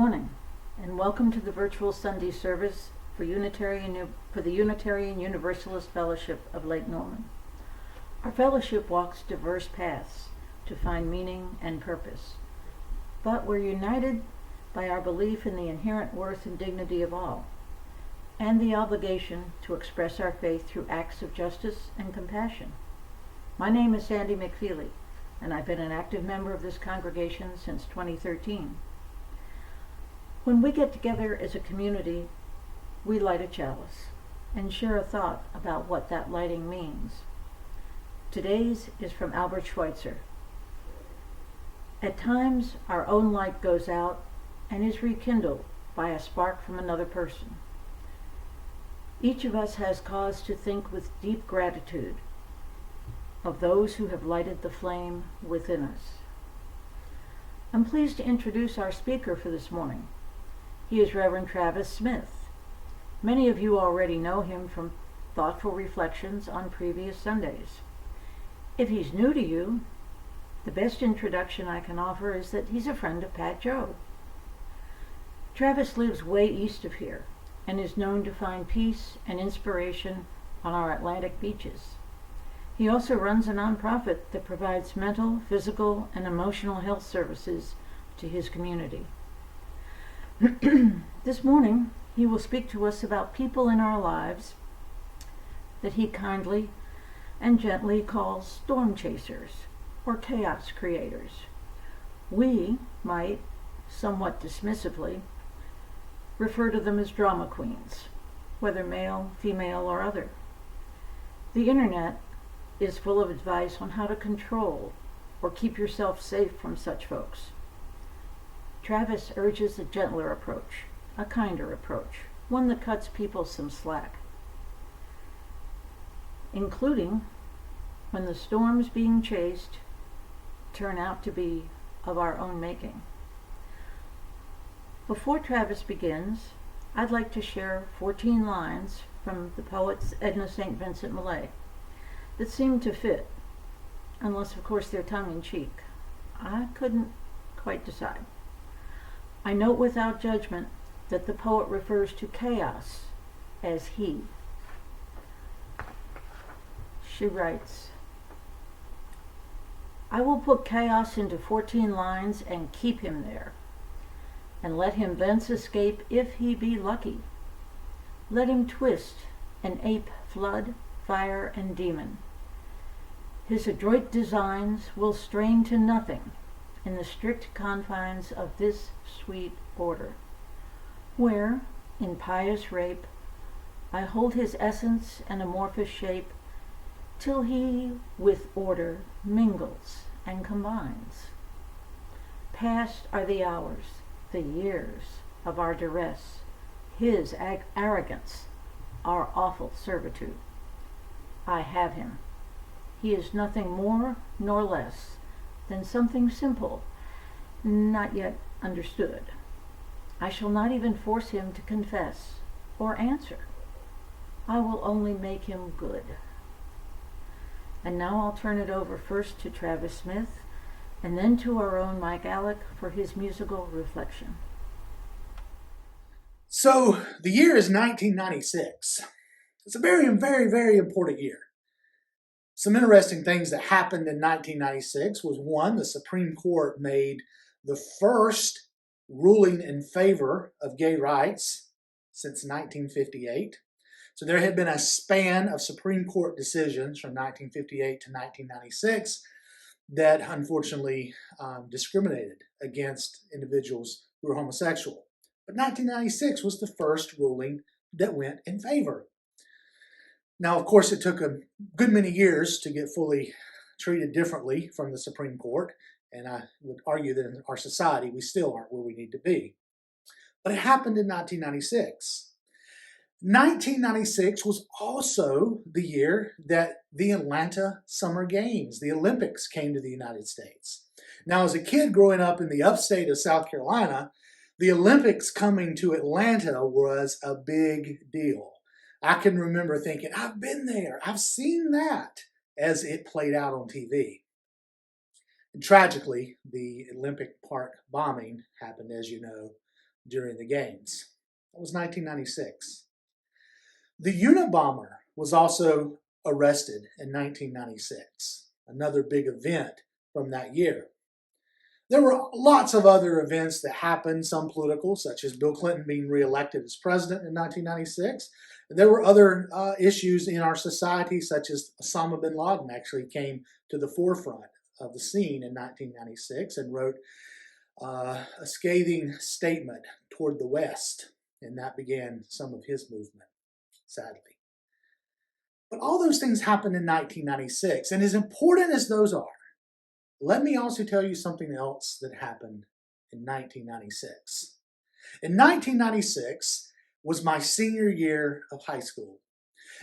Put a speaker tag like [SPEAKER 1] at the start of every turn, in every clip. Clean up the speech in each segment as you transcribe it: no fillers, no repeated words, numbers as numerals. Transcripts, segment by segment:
[SPEAKER 1] morning, and welcome to the virtual Sunday service for the Unitarian Universalist Fellowship of Lake Norman. Our fellowship walks diverse paths to find meaning and purpose, but we're united by our belief in the inherent worth and dignity of all, and the obligation to express our faith through acts of justice and compassion. My name is Sandy McFeely, and I've been an active member of this congregation since 2013. When we get together as a community, we light a chalice and share a thought about what that lighting means. Today's is from Albert Schweitzer. At times, our own light goes out and is rekindled by a spark from another person. Each of us has cause to think with deep gratitude of those who have lighted the flame within us. I'm pleased to introduce our speaker for this morning. He is Reverend Travis Smith. Many of you already know him from thoughtful reflections on previous Sundays. If he's new to you, the best introduction I can offer is that he's a friend of Pat Jobe. Travis lives way east of here and is known to find peace and inspiration on our Atlantic beaches. He also runs a nonprofit that provides mental, physical, and emotional health services to his community. This morning, he will speak to us about people in our lives that he kindly and gently calls storm chasers or chaos creators. We might, somewhat dismissively, refer to them as drama queens, whether male, female, or other. The internet is full of advice on how to control or keep yourself safe from such folks. Travis urges a gentler approach, a kinder approach, one that cuts people some slack, including when the storms being chased turn out to be of our own making. Before Travis begins, I'd like to share 14 lines from the poet Edna St. Vincent Millay that seem to fit, unless of course they're tongue-in-cheek. I couldn't quite decide. I note without judgment that the poet refers to chaos as he. She writes, "I will put chaos into 14 lines and keep him there, and let him thence escape if he be lucky. Let him twist and ape flood, fire, and demon. His adroit designs will strain to nothing in the strict confines of this sweet order, where, in pious rape, I hold his essence and amorphous shape, till he with order mingles and combines. Past are the hours, the years of our duress, his arrogance, our awful servitude. I have him. He is nothing more nor less than something simple, not yet understood. I shall not even force him to confess or answer. I will only make him good." And now I'll turn it over first to Travis Smith, and then to our own Mike Alec for his musical reflection.
[SPEAKER 2] So the year is 1996. It's a very, very, very important year. Some interesting things that happened in 1996 was, one, the Supreme Court made the first ruling in favor of gay rights since 1958. So there had been a span of Supreme Court decisions from 1958 to 1996 that unfortunately discriminated against individuals who were homosexual. But 1996 was the first ruling that went in favor. Now, of course, it took a good many years to get fully treated differently from the Supreme Court, and I would argue that in our society we still aren't where we need to be. But it happened in 1996. 1996 was also the year that the Atlanta Summer Games, the Olympics, came to the United States. Now, as a kid growing up in the upstate of South Carolina, the Olympics coming to Atlanta was a big deal. I can remember thinking, I've been there, I've seen that, as it played out on TV. And tragically, the Olympic Park bombing happened, as you know, during the games. That was 1996. The Unabomber was also arrested in 1996, another big event from that year. There were lots of other events that happened, some political, such as Bill Clinton being reelected as president in 1996. There were other issues in our society, such as Osama bin Laden actually came to the forefront of the scene in 1996 and wrote a scathing statement toward the West, and that began some of his movement, sadly. But all those things happened in 1996, and as important as those are, let me also tell you something else that happened in 1996. In 1996 was my senior year of high school.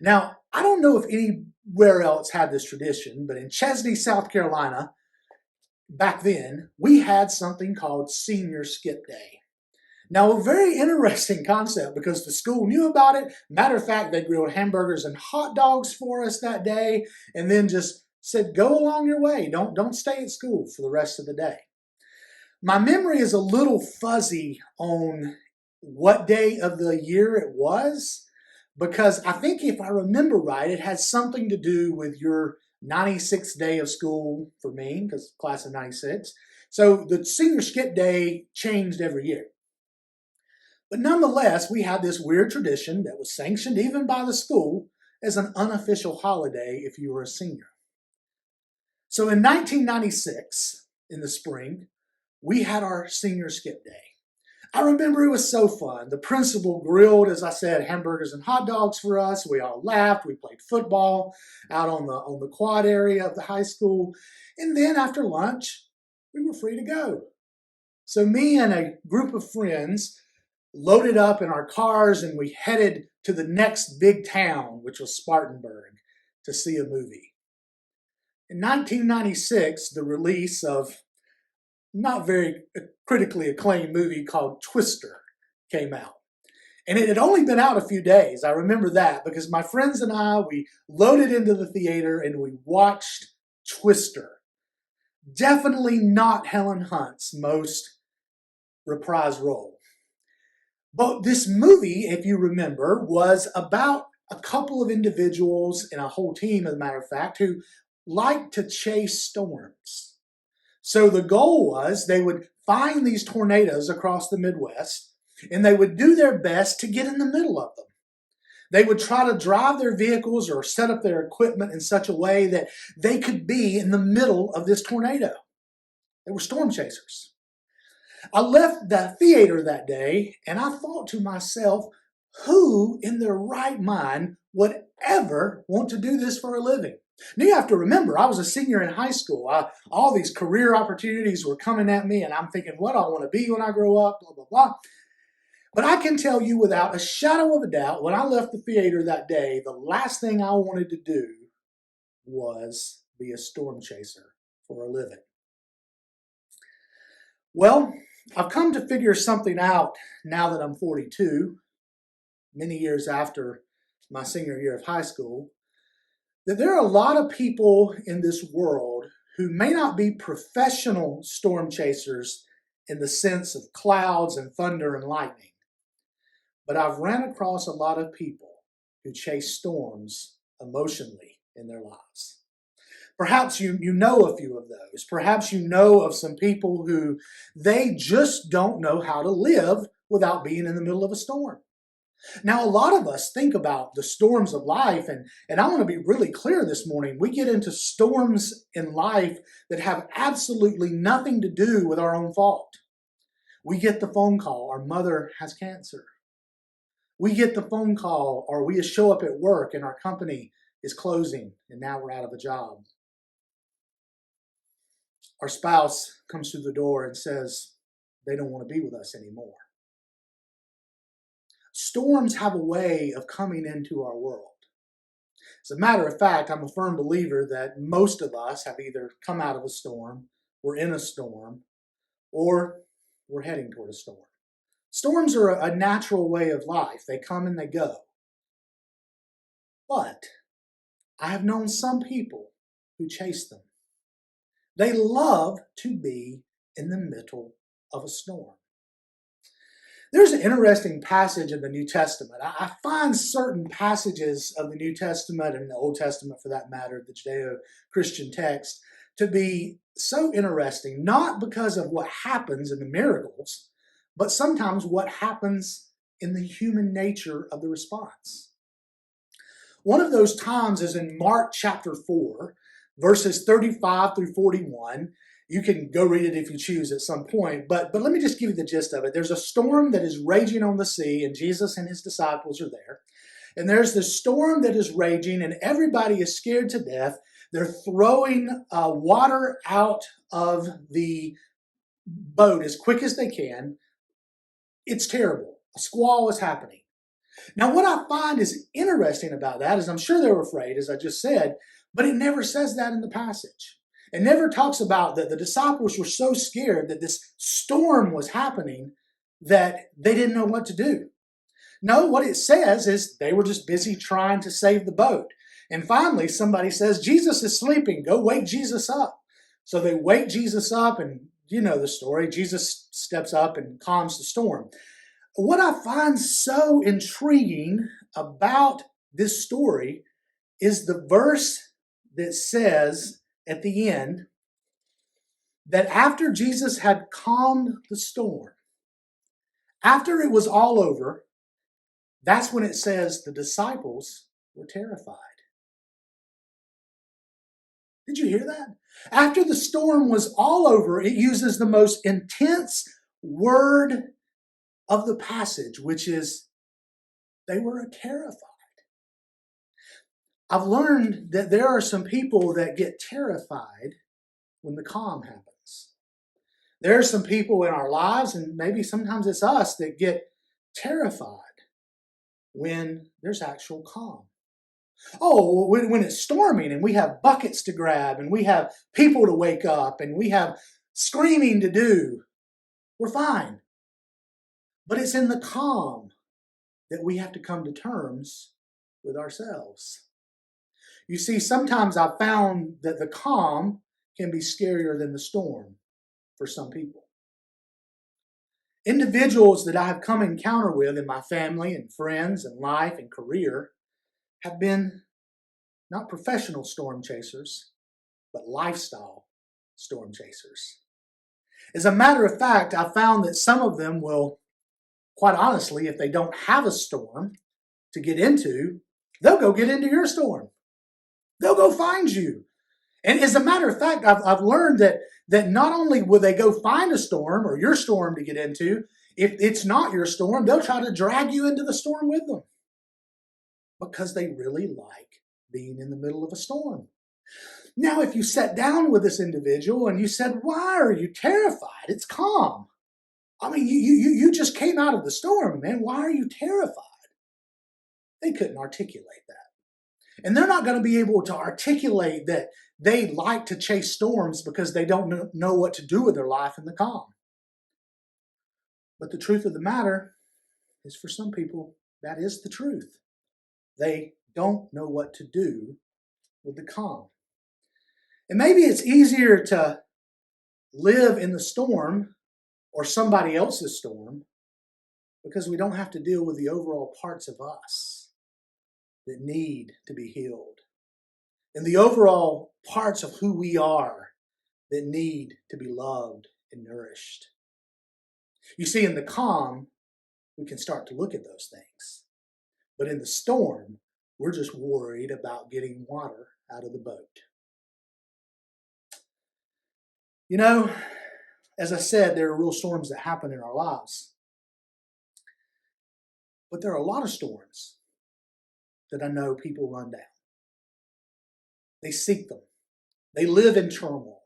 [SPEAKER 2] Now, I don't know if anywhere else had this tradition, but in Chesney, South Carolina, back then, we had something called Senior Skip Day. Now, a very interesting concept because the school knew about it. Matter of fact, they grilled hamburgers and hot dogs for us that day and then just said, go along your way. Don't stay at school for the rest of the day. My memory is a little fuzzy on what day of the year it was because I think if I remember right, it had something to do with your 96th day of school for me, because class of 96. So the senior skip day changed every year. But nonetheless, we had this weird tradition that was sanctioned even by the school as an unofficial holiday if you were a senior. So in 1996, in the spring, we had our senior skip day. I remember it was so fun. The principal grilled, as I said, hamburgers and hot dogs for us. We all laughed. We played football out on the quad area of the high school. And then after lunch, we were free to go. So me and a group of friends loaded up in our cars and we headed to the next big town, which was Spartanburg, to see a movie. In 1996, the release of not very critically acclaimed movie called Twister came out. And it had only been out a few days. I remember that because my friends and I, we loaded into the theater and we watched Twister. Definitely not Helen Hunt's most reprised role. But this movie, if you remember, was about a couple of individuals and a whole team, as a matter of fact, who liked to chase storms. So the goal was they would find these tornadoes across the Midwest and they would do their best to get in the middle of them. They would try to drive their vehicles or set up their equipment in such a way that they could be in the middle of this tornado. They were storm chasers. I left the theater that day and I thought to myself, who in their right mind would ever want to do this for a living? Now you have to remember, I was a senior in high school. All these career opportunities were coming at me and I'm thinking, what do I want to be when I grow up, blah, blah, blah. But I can tell you without a shadow of a doubt, when I left the theater that day, the last thing I wanted to do was be a storm chaser for a living. Well, I've come to figure something out now that I'm 42, many years after my senior year of high school, that there are a lot of people in this world who may not be professional storm chasers in the sense of clouds and thunder and lightning. But I've ran across a lot of people who chase storms emotionally in their lives. Perhaps you know a few of those. Perhaps you know of some people who they just don't know how to live without being in the middle of a storm. Now, a lot of us think about the storms of life, and I want to be really clear this morning. We get into storms in life that have absolutely nothing to do with our own fault. We get the phone call, our mother has cancer. We get the phone call, or we show up at work and our company is closing and now we're out of a job. Our spouse comes through the door and says they don't want to be with us anymore. Storms have a way of coming into our world. As a matter of fact, I'm a firm believer that most of us have either come out of a storm, we're in a storm, or we're heading toward a storm. Storms are a natural way of life. They come and they go. But I have known some people who chase them. They love to be in the middle of a storm. There's an interesting passage in the New Testament. I find certain passages of the New Testament and the Old Testament, for that matter, the Judeo-Christian text, to be so interesting, not because of what happens in the miracles, but sometimes what happens in the human nature of the response. One of those times is in Mark chapter 4, verses 35 through 41. You can go read it if you choose at some point, but let me just give you the gist of it. There's a storm that is raging on the sea, and Jesus and his disciples are there. And there's this storm that is raging, and everybody is scared to death. They're throwing water out of the boat as quick as they can. It's terrible. A squall is happening. Now, what I find is interesting about that is I'm sure they were afraid, as I just said, but it never says that in the passage. It never talks about that the disciples were so scared that this storm was happening that they didn't know what to do. No, what it says is they were just busy trying to save the boat. And finally, somebody says, Jesus is sleeping. Go wake Jesus up. So they wake Jesus up, and you know the story. Jesus steps up and calms the storm. What I find so intriguing about this story is the verse that says at the end that after Jesus had calmed the storm, after it was all over, that's when it says the disciples were terrified. Did you hear that? After the storm was all over, it uses the most intense word of the passage, which is they were terrified. I've learned that there are some people that get terrified when the calm happens. There are some people in our lives, and maybe sometimes it's us, that get terrified when there's actual calm. Oh, when it's storming and we have buckets to grab and we have people to wake up and we have screaming to do, we're fine. But it's in the calm that we have to come to terms with ourselves. You see, sometimes I've found that the calm can be scarier than the storm for some people. Individuals that I have come encounter with in my family and friends and life and career have been not professional storm chasers, but lifestyle storm chasers. As a matter of fact, I found that some of them will, quite honestly, if they don't have a storm to get into, they'll go get into your storm. They'll go find you. And as a matter of fact, I've learned that not only will they go find a storm or your storm to get into, if it's not your storm, they'll try to drag you into the storm with them because they really like being in the middle of a storm. Now, if you sat down with this individual and you said, why are you terrified? It's calm. I mean, you just came out of the storm, man. Why are you terrified? They couldn't articulate that. And they're not going to be able to articulate that they like to chase storms because they don't know what to do with their life in the calm. But the truth of the matter is, for some people, that is the truth. They don't know what to do with the calm. And maybe it's easier to live in the storm or somebody else's storm because we don't have to deal with the overall parts of us that need to be healed, and the overall parts of who we are that need to be loved and nourished. You see, in the calm, we can start to look at those things. But in the storm, we're just worried about getting water out of the boat. You know, as I said, there are real storms that happen in our lives. But there are a lot of storms that I know people run down. They seek them. They live in turmoil,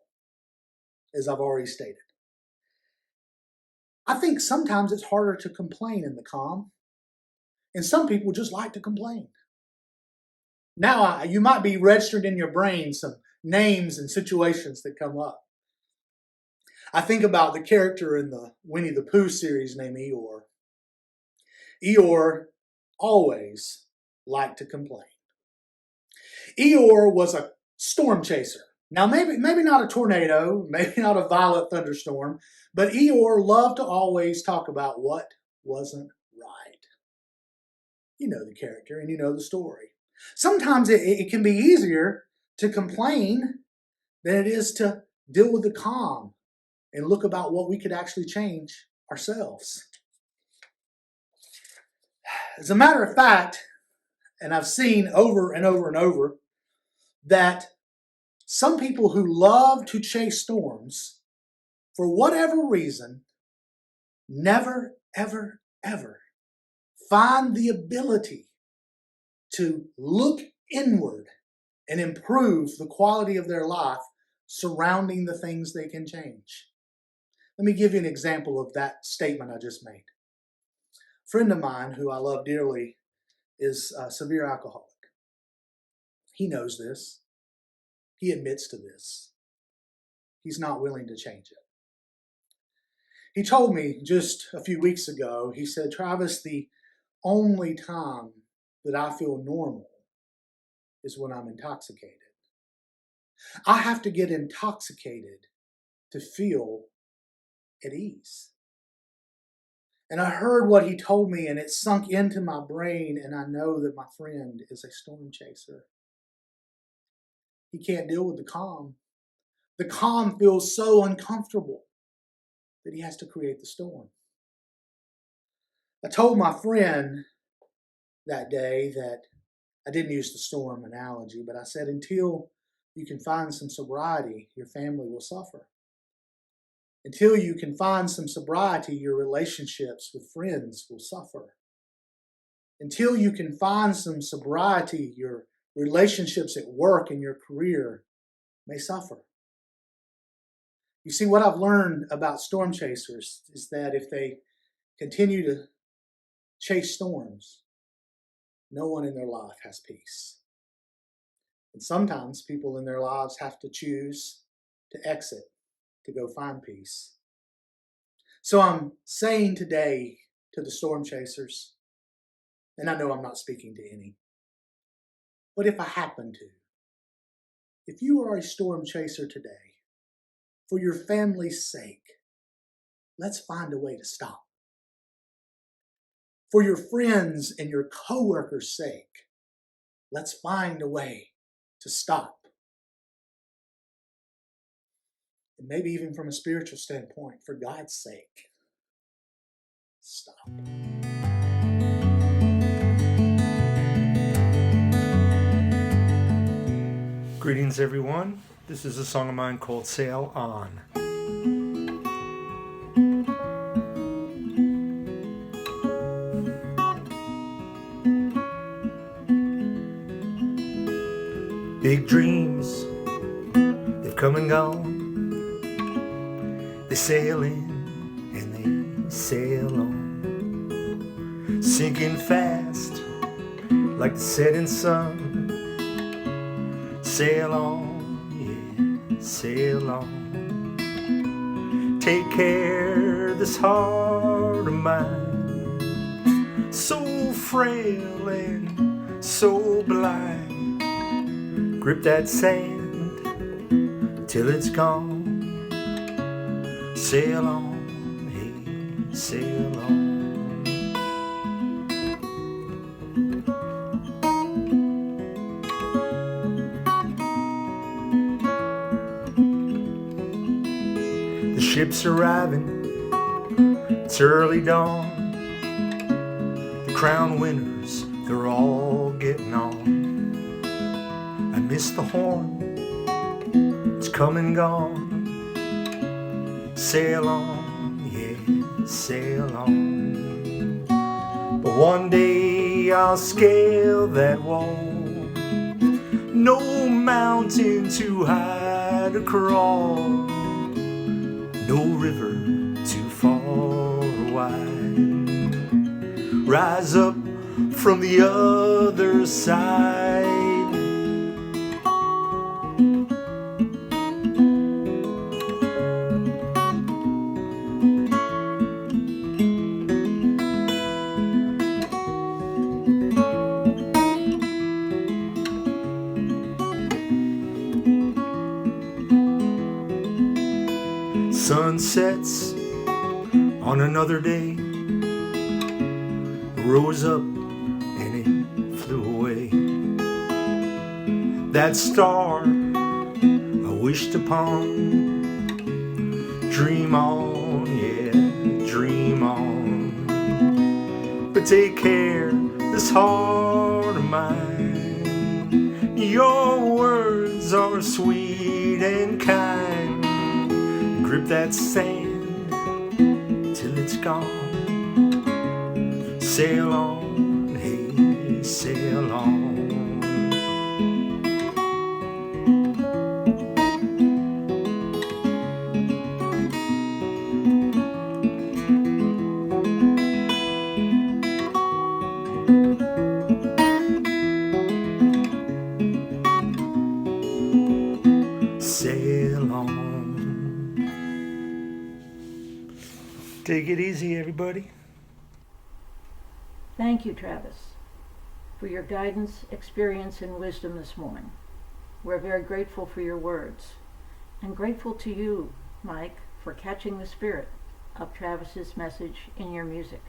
[SPEAKER 2] as I've already stated. I think sometimes it's harder to complain in the calm, and some people just like to complain. Now, you might be registered in your brain some names and situations that come up. I think about the character in the Winnie the Pooh series named Eeyore. Eeyore always liked to complain. Eeyore was a storm chaser. Now, maybe not a tornado, maybe not a violent thunderstorm, but Eeyore loved to always talk about what wasn't right. You know the character and you know the story. Sometimes it can be easier to complain than it is to deal with the calm and look about what we could actually change ourselves. As a matter of fact, and I've seen over and over and over, that some people who love to chase storms, for whatever reason, never, ever, ever find the ability to look inward and improve the quality of their life surrounding the things they can change. Let me give you an example of that statement I just made. A friend of mine who I love dearly is a severe alcoholic. He knows this. He admits to this. He's not willing to change it. He told me just a few weeks ago, he said, Travis, the only time that I feel normal is when I'm intoxicated. I have to get intoxicated to feel at ease. And I heard what he told me and it sunk into my brain, and I know that my friend is a storm chaser. He can't deal with the calm. The calm feels so uncomfortable that he has to create the storm. I told my friend that day that I didn't use the storm analogy, but I said, until you can find some sobriety, your family will suffer. Until you can find some sobriety, your relationships with friends will suffer. Until you can find some sobriety, your relationships at work and your career may suffer. You see, what I've learned about storm chasers is that if they continue to chase storms, no one in their life has peace. And sometimes people in their lives have to choose to exit, to go find peace. So I'm saying today to the storm chasers, and I know I'm not speaking to any, but if I happen to, if you are a storm chaser today, for your family's sake, let's find a way to stop. For your friends and your coworkers' sake, let's find a way to stop. And maybe even from a spiritual standpoint, for God's sake, stop.
[SPEAKER 3] Greetings, everyone. This is a song of mine called Sail On. Big dreams, they've come and gone. They sail in and they sail on, sinking fast like the setting sun. Sail on, yeah, sail on. Take care of this heart of mine, so frail and so blind. Grip that sand till it's gone. Sail on, hey, sail on. The ship's arriving, it's early dawn. The crown winners, they're all getting on. I miss the horn, it's come and gone. Sail on, yeah, sail on. But one day I'll scale that wall. No mountain too high to crawl, no river too far or wide. Rise up from the other side. Sun sets on another day. rose up and it flew away. That star I wished upon, dream on, yeah, dream on. But take care, this heart of mine, your words are sweet and kind. Grip that sand till it's gone. Sail on, hey, sail on. Sail on. Take it easy, everybody.
[SPEAKER 1] Thank you, Travis, for your guidance, experience, and wisdom this morning. We're very grateful for your words, and grateful to you, Mike, for catching the spirit of Travis's message in your music.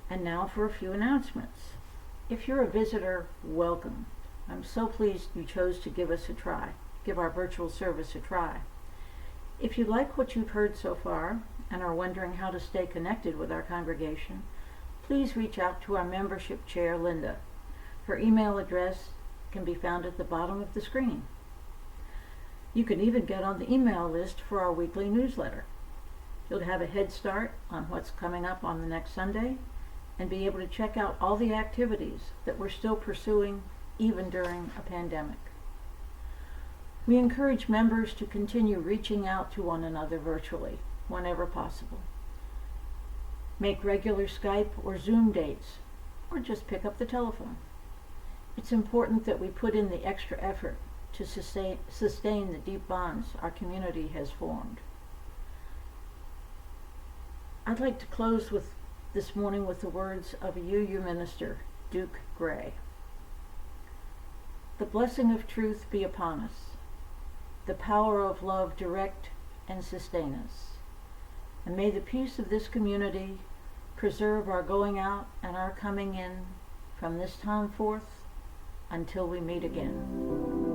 [SPEAKER 1] And now for a few announcements. If you're a visitor, welcome. I'm so pleased you chose to give our virtual service a try. If you like what you've heard so far and are wondering how to stay connected with our congregation, please reach out to our membership chair, Linda. Her email address can be found at the bottom of the screen. You can even get on the email list for our weekly newsletter. You'll have a head start on what's coming up on the next Sunday and be able to check out all the activities that we're still pursuing even during a pandemic. We encourage members to continue reaching out to one another virtually whenever possible. Make regular Skype or Zoom dates, or just pick up the telephone. It's important that we put in the extra effort to sustain the deep bonds our community has formed. I'd like to close this morning with the words of a UU minister, Duke Gray. The blessing of truth be upon us, the power of love direct and sustain us. And may the peace of this community preserve our going out and our coming in from this time forth until we meet again.